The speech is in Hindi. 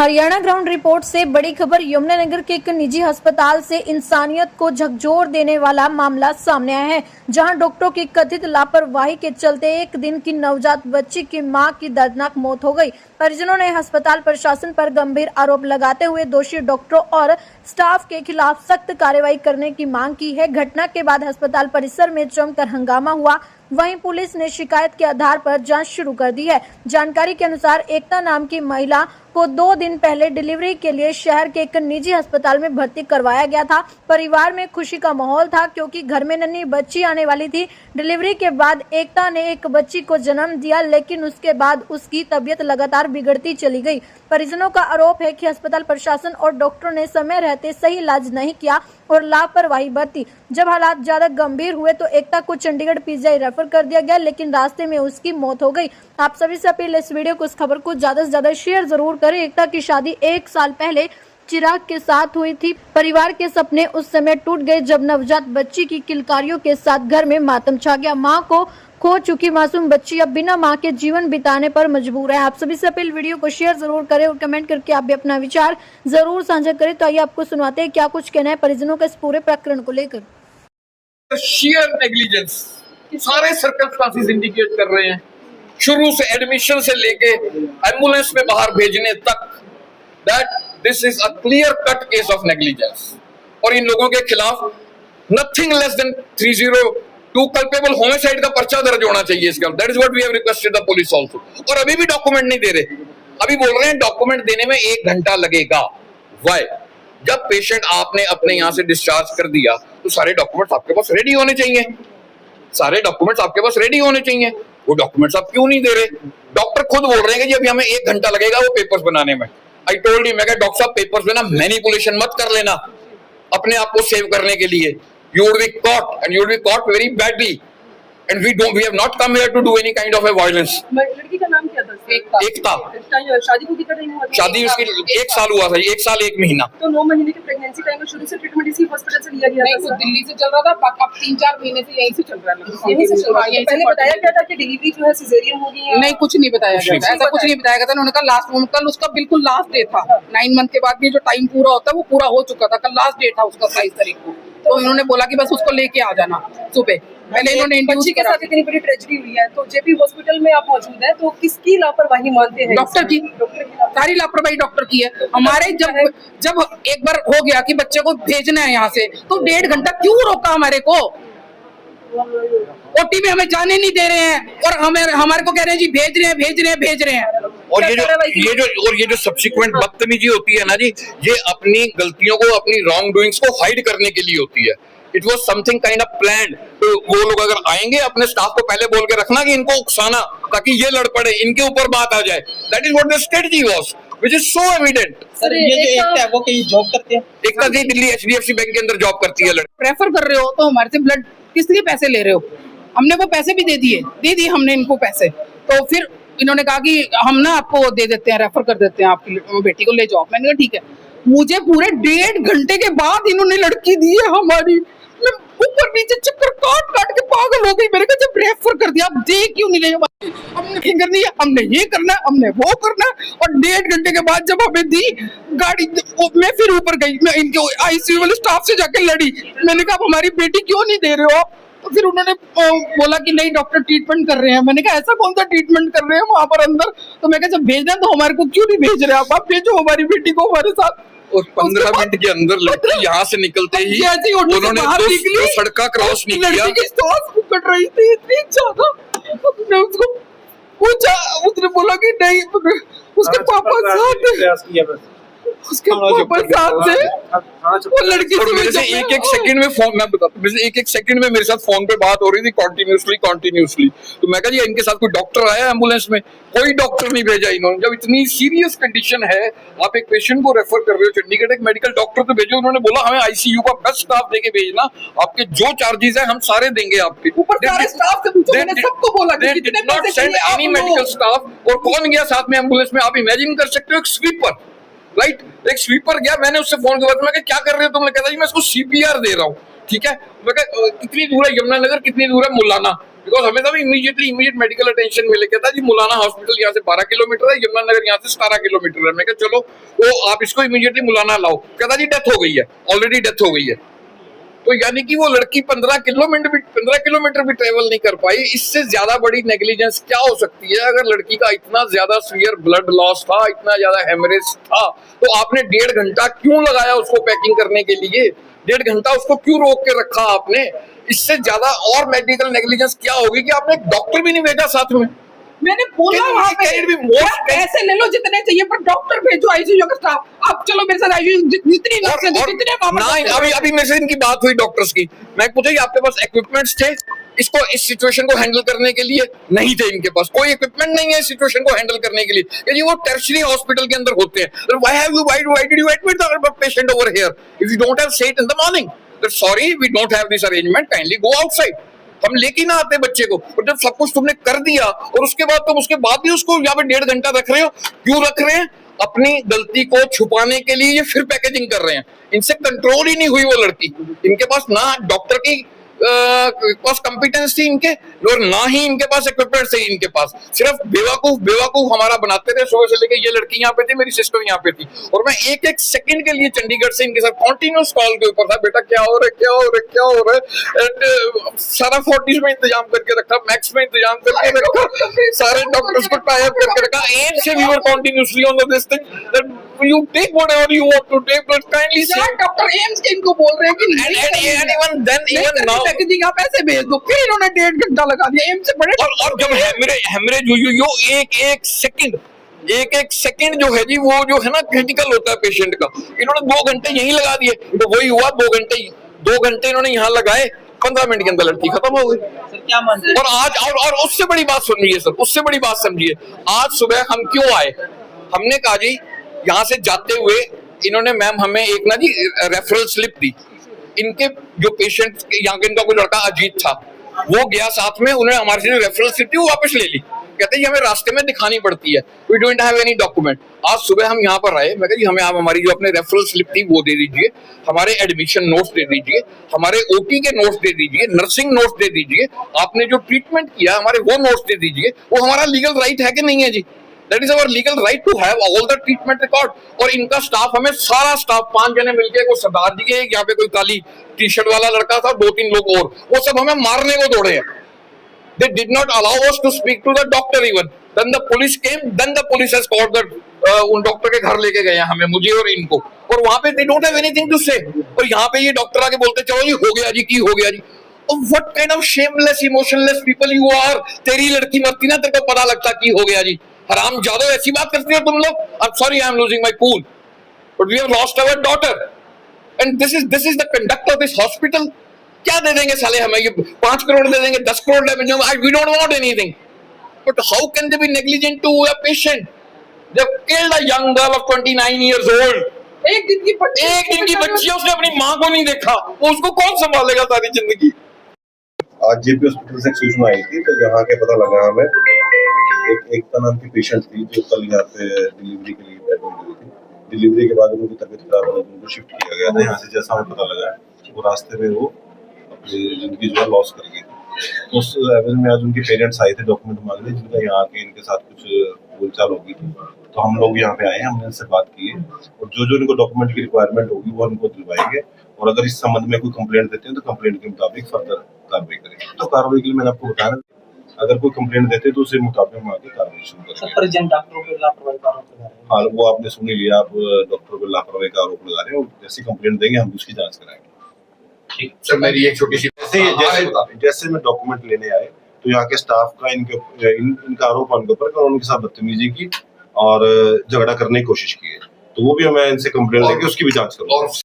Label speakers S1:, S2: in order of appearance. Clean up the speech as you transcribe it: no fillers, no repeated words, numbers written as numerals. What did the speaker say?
S1: हरियाणा ग्राउंड रिपोर्ट से बड़ी खबर। यमुनानगर के एक निजी अस्पताल से इंसानियत को झकझोर देने वाला मामला सामने आया है, जहां डॉक्टरों की कथित लापरवाही के चलते एक दिन की नवजात बच्ची की मां की दर्दनाक मौत हो गई। परिजनों ने अस्पताल प्रशासन पर गंभीर आरोप लगाते हुए दोषी डॉक्टरों और स्टाफ के खिलाफ सख्त कार्रवाई करने की मांग की है। घटना के बाद अस्पताल परिसर में जमकर हंगामा हुआ। वहीं पुलिस ने शिकायत के आधार पर जांच शुरू कर दी है। जानकारी के अनुसार एकता नाम की महिला को 2 दिन पहले डिलीवरी के लिए शहर के एक निजी अस्पताल में भर्ती करवाया गया था। परिवार में खुशी का माहौल था क्योंकि घर में नन्ही बच्ची आने वाली थी। डिलीवरी के बाद एकता ने एक बच्ची को जन्म दिया, लेकिन उसके बाद उसकी तबीयत लगातार बिगड़ती चली गई। परिजनों का आरोप है कि अस्पताल प्रशासन और डॉक्टरों ने समय रहते सही इलाज नहीं किया और लापरवाही बरती। जब हालात ज्यादा गंभीर हुए तो एकता को चंडीगढ़ पीजीआई रेफर कर दिया गया, लेकिन रास्ते में उसकी मौत हो गई। आप सभी से अपील, इस वीडियो को, इस खबर को ज्यादा से ज्यादा शेयर जरूर करें। एकता की शादी 1 साल पहले चिराग के साथ हुई थी। परिवार के सपने उस समय टूट गए जब नवजात बच्ची की किलकारियों के साथ घर में मातम छा गया। मां को खो चुकी मासूम बच्ची अब बिना मां के जीवन बिताने पर मजबूर है। आप सभी से अपील, वीडियो को शेयर जरूर करें और कमेंट करके आप भी अपना विचार जरूर साझा करें। तो आइए आपको सुनाते हैं क्या कुछ कहना है परिजनों का इस पूरे प्रकरण को लेकर।
S2: शेयर नेग्लिजेंस सारे सर्कमस्टांसेस इंडिकेट कर रहे हैं, शुरू से एडमिशन से लेके एम्बुलेंस में बाहर भेजने तक, that this is a clear cut case of negligence. और इन लोगों के खिलाफ nothing less than 302 culpable homicide का पर्चा दर्ज होना चाहिए इसका। That is what we have requested the police also. और अभी भी डॉक्यूमेंट नहीं दे रहे, अभी बोल रहे हैं डॉक्यूमेंट देने में 1 घंटा लगेगा। व्हाई? जब पेशेंट आपने अपने यहाँ से डिस्चार्ज कर दिया तो सारे डॉक्यूमेंट्स आपके पास रेडी होने चाहिए, सारे डॉक्यूमेंट्स आपके पास रेडी होने चाहिए। वो डॉक्यूमेंट्स आप क्यों नहीं दे रहे? डॉक्टर खुद बोल रहे हैं कि जी अभी हमें 1 घंटा लगेगा वो पेपर्स बनाने में। आई टोल्ड यू, मैं कहा डॉक्टर साहब पेपर्स में ना मैनिपुलेशन मत कर लेना अपने आप को सेव करने के लिए। You would be caught and you would be caught very badly, and we have not come here to do any kind of a violence.
S3: लड़की का नाम क्या था?
S2: एकता।
S3: शादी को कितना टाइम हुआ?
S2: शादी उसकी 1 साल हुआ था, 1 साल 1 महीना।
S3: तो 9 महीने की प्रेगनेंसी टाइम में शुरू से ट्रीटमेंट इसी हॉस्पिटल से लिया गया था?
S4: नहीं, दिल्ली से चल रहा था, अब 3-4 महीने से यहीं से चल रहा है।
S3: यहीं से चल रहा है। पहले बताया गया था कि डिलीवरी जो है सिजेरियन होगी या
S4: नहीं, कुछ नहीं बताया गया था, ऐसा कुछ नहीं बताया गया था। उन्होंने कहा लास्ट मोमेंट, कल उसका बिल्कुल लास्ट डे था। 9 मंथ के बाद भी जो टाइम पूरा होता है वो पूरा हो चुका था। कल लास्ट डे था उसका 22 तारीख को। तो इन्होंने बोला कि बस उसको लेके आ जाना सुबह। पहले इन्होंने
S3: बच्ची के साथ इतनी बड़ी ट्रेजेडी हुई है, तो जेपी हॉस्पिटल में आप मौजूद हैं, तो किसकी लापरवाही मानते हैं?
S4: डॉक्टर की। सारी लापरवाही डॉक्टर की है। हमारे जब एक बार हो गया कि बच्चे को भेजना है यहाँ से, तो 1.5 घंटा क्यों रोका हमारे को? ओटी में हमें जाने नहीं दे रहे हैं और हमारे को कह रहे हैं जी भेज रहे हैं।
S2: और ये जो सब्सिक्वेंट बदतमीजी होती है ना जी, ये अपनी गलतियों को, अपनी रॉन्ग डूइंग्स को हाइड करने के लिए होती है। It was something kind of planned. तो वो लोग अगर आएंगे अपने स्टाफ को पहले बोल के रखना कि इनको उकसाना ताकि ये लड़ पड़े, इनके ऊपर बात आ जाए। That is what the strategy was, which is so evident.
S5: Sir, ये जो एकता है वो कहीं जॉब करते हैं?
S2: एकता जी दिल्ली HDFC बैंक के अंदर जॉब करती है।
S4: प्रेफर कर रहे हो तो हमारे से ब्लड किस लिए पैसे ले रहे हो? हमने वो पैसे भी दे दिए हमने इनको पैसे। तो फिर इन्होंने कहा कि हम ना आपको दे देते हैं, रेफर कर देते हैं, आपकी बेटी को ले जाओ। मैंने कहा ठीक है। मुझे पूरे 1.5 घंटे के बाद इन्होंने लड़की दी है हमारी। मैं ऊपर नीचे चक्कर काट के पागल हो गई। मैंने कहा जब रेफर कर दिया, आप दे क्यों नहीं ले? हमने फिंगर नहीं है, हमने ये करना है, हमने वो करना है। और 1.5 घंटे के बाद जब हमें दी गाड़ी, मैं फिर ऊपर गई, मैं इनके ICU वाले स्टाफ से जाके लड़ी। मैंने कहा हमारी बेटी क्यों नहीं दे रहे हो? तो फिर उन्होंने बोला कि नहीं डॉक्टर ट्रीटमेंट कर रहे हैं। मैंने कहा ऐसा कौन सा ट्रीटमेंट कर रहे हैं वहां पर अंदर? तो मैं कहा जब भेजना तो हमारे को क्यों नहीं भेज रहे आप भेजो हमारी बेटी को हमारे साथ।
S2: और 15 मिनट के अंदर लड़की यहाँ से निकलते ही उन्होंने दो सड़का क्रॉस नहीं किया।
S4: लड़की की सांस फूट रही थी इतनी ज्यादा। उसने उसको पूछा, उसने बोला कि नहीं, उसके पापा साथ उसके पापा साथ से वो लड़की
S2: से एक सेकंड में फोन, मैं बताता हूँ, एक सेकंड में मेरे साथ फोन पे बात हो रही थी कंटिन्यूसली। तो मैं कहा जी इनके साथ कोई डॉक्टर आया एम्बुलेंस में? कोई डॉक्टर नहीं भेजा इन्होंने। जब इतनी सीरियस कंडीशन है, आप एक पेशेंट को रेफर कर रहे हो चंडीगढ़, एक मेडिकल डॉक्टर तो भेजो। उन्होंने बोला हमें ICU का बेस्ट स्टाफ देके भेजना, आपके जो चार्जेस है हम सारे देंगे आपके
S4: ऊपर। सारे स्टाफ से पूछो, मैंने सबको बोला कि कितने पैसे चाहिए
S2: एनी मेडिकल स्टाफ। और कौन गया साथ में एम्बुलेंस में? आप इमेजिन कर सकते हो, एक स्वीपर, राइट? एक स्वीपर गया। मैंने उससे फोन किया, मैं क्या कर रहे हो तुमने? कहता जी मैं इसको CPR दे रहा हूँ। ठीक है, मैं कितनी दूर है यमुनानगर, कितनी दूर है मुलाना? बिकॉज हमें तब इमीडिएट मेडिकल अटेंशन मिले। कहता जी मुलाना हॉस्पिटल यहाँ से 12 किलोमीटर है, यमुनानगर यहाँ से 17 किलोमीटर है। मैं कहा चलो तो आप इसको इमीडिएटली मुलाना लाओ। कहता जी डेथ हो गई है, ऑलरेडी डेथ हो गई है। तो यानी कि वो लड़की 15 किलोमीटर भी ट्रेवल नहीं कर पाई। इससे ज्यादा बड़ी नेग्लिजेंस क्या हो सकती है? अगर लड़की का इतना ज्यादा सीवियर ब्लड लॉस था, इतना ज्यादा हेमरेज था, तो आपने 1.5 घंटा क्यों लगाया उसको पैकिंग करने के लिए? 1.5 घंटा उसको क्यों रोक के रखा आपने? इससे ज्यादा और मेडिकल नेग्लिजेंस क्या होगी कि आपने एक डॉक्टर भी नहीं भेजा साथ में।
S4: मैंने बोला वहाँ पे पैसे ले लो जितने चाहिए, पर डॉक्टर भेजो, आईसीयू का स्टाफ। आप चलो मेरे साथ आईसीयू जितनी नर्स है, जितने
S2: अभी मेरे से इनकी बात हुई डॉक्टर्स की। मैं पूछा आपके पास इक्विपमेंट्स थे इसको इस सिचुएशन को हैंडल करने के लिए? नहीं थे इनके पास, कोई इक्विपमेंट नहीं है इस सिचुएशन को हैंडल करने के लिए। यानी वो टर्शरी हॉस्पिटल के अंदर होते हैं। Why did you admit the patient over here if you don't have seat in the morning? Sorry we don't have this arrangement, kindly go outside. हम लेके ना आते बच्चे को। और जब सब कुछ तुमने कर दिया और उसके बाद भी उसको यहाँ पे 1.5 घंटा रख रहे हो, क्यों रख रहे हैं? अपनी गलती को छुपाने के लिए ये फिर पैकेजिंग कर रहे हैं। इनसे कंट्रोल ही नहीं हुई वो लड़की। इनके पास ना डॉक्टर की पास कॉम्पिटेंस थी इनके, और ना ही इनके पास इक्विपमेंट थे। इनके पास सिर्फ बेवकूफ हमारा बनाते रहे सुबह से लेके। ये लड़की यहाँ पे थी, मेरी सिस्टर यहाँ पे थी, और मैं एक सेकंड के लिए चंडीगढ़ से इनके साथ कॉन्टिन्यूस कॉल के ऊपर था। बेटा क्या हो रहा है? एंड सारा 40 में इंतजाम करके रखा, मैक्स में इंतजाम करके रखा, सारे डॉक्टर्स को टाई अप करके रखा। एंड से we were continuously on this thing you take whatever you want to take, but kindly say
S4: doctor AIIMS के इनको बोल रहे हैं कि
S2: even now
S4: पैकेजिंग आप ऐसे भेज दो। फिर इन्होंने 1.5 घंटा लगा दिया एम्स से बड़े।
S2: और जब हेमरेज हुई एक सेकंड जो है जी, वो जो है ना क्रिटिकल होता है पेशेंट का। इन्होंने 2 घंटे यहीं लगा दिए। तो वही हुआ, 2 घंटे इन्होंने यहाँ लगाए, 15 मिनट के अंदर लड़की खत्म हो गई।
S5: क्या मानते हैं?
S2: और आज और उससे बड़ी बात सुनिए सर, उससे बड़ी बात समझिए। आज सुबह हम क्यों आए? हमने कहा जी यहाँ से जाते हुए इन्होंने मैम हमें एक ना जी रेफरल स्लिप दी। इनके जो पेशेंट यहाँ के इनका कोई लड़का अजीत था, वो गया साथ में, उन्होंने हमारे से रेफरल स्लिप थी वो वापस ले ली। कहते हैं हमें रास्ते में दिखानी पड़ती है, we don't have any document. आज सुबह हम यहाँ पर आए, मैं कहा जी हमें आप हमारी जो अपने रेफरल स्लिप थी वो दे दीजिए, हमारे एडमिशन नोट्स दे दीजिए, हमारे ओटी के नोट्स दे दीजिए, नर्सिंग नोट्स दे दीजिए, आपने जो ट्रीटमेंट किया हमारे वो नोट्स दे दीजिए। वो हमारा लीगल राइट है कि नहीं है जी? That is our legal right to have all the treatment record। और इनका स्टाफ, हमें सारा स्टाफ 5 जने मिलके, को सरदार जी के, यहाँ पे कोई काली टी शर्ट वाला लड़का था, 2-3 लोग और, वो सब हमें मारने को दौड़े हैं। They did not allow us to speak to the doctor even। Then the police came, then the police has called the उन डॉक्टर के घर लेके गए हमें, मुझे और इनको, और वहां पे they don't have anything to say। और यहाँ पे ये डॉक्टर आके बोलते चलो जी हो गया जी, की हो गया जी। What kind of shameless, emotionless people you are। तेरी लड़की मरती ना, तेरे को पता लगता की हो गया जी। हराम जादो, ऐसी बात करती हो तुम लोग। I'm sorry, I am losing my cool, but we have lost our daughter, and this is the conduct of this hospital। क्या दे देंगे साले हमें? ये 5 करोड़ दे देंगे, 10 करोड़ दे देंगे, we don't want anything, but how can they be negligent to a patient? They've killed a young girl of 29 years old।
S4: एक दिन की
S2: बच्ची है, उसने अपनी माँ को नहीं देखा, उसको कौन संभालेगा सारी जिंदगी?
S6: आज जेपी हॉस्पिटल से सूचना आई थी, तो यहाँ के पता लगा हमें एक नाम की पेशेंट थी जो कल यहाँ पे डिलीवरी के लिए एडमिट हुई थी। डिलीवरी के बाद उनकी तबीयत खराब हुई, उनको शिफ्ट किया गया था यहाँ से। जैसा हमें पता लगा वो रास्ते में वो अपनी जिंदगी जो है लॉस कर गई थी। तो उस एवज में आज उनके पेरेंट्स आए थे डॉक्यूमेंट मांगने, जिनका यहाँ आके इनके साथ कुछ बोलचाल हो गई थी। तो हम लोग यहाँ पे आए हैं, हमने इनसे बात की है, और जो इनको डॉक्यूमेंट की रिक्वायरमेंट होगी वो इनको दिलवाएंगे। और अगर इस संबंध में कोई कंप्लेंट देते हैं तो कंप्लेंट के मुताबिक फर्दर कार्रवाई करेंगे। तो कार्रवाई के लिए मैंने आपको बताया, अगर कोई कंप्लेंट देते तो उसे मुताबिक हम आगे कार्रवाई शुरू करेंगे।
S5: प्रेजेंट डॉक्टरों पे लापरवाही का आरोप लगा रहे हैं।
S6: हाँ, वो आपने सुन ही लिया, आप डॉक्टरों पर लापरवाही का आरोप लगा रहे हैं। जैसी कंप्लेंट देंगे हम उसकी जांच कराएंगे।
S2: ठीक सर, मेरी एक छोटी सी
S6: जैसे में डॉक्यूमेंट लेने आए तो यहाँ के स्टाफ का इनका आरोप उनके ऊपर कि उनके साथ बदतमीजी की और झगड़ा करने की कोशिश की है। तो वो भी हमें इनसे कंप्लेंट लेके उसकी भी जांच करूंगा।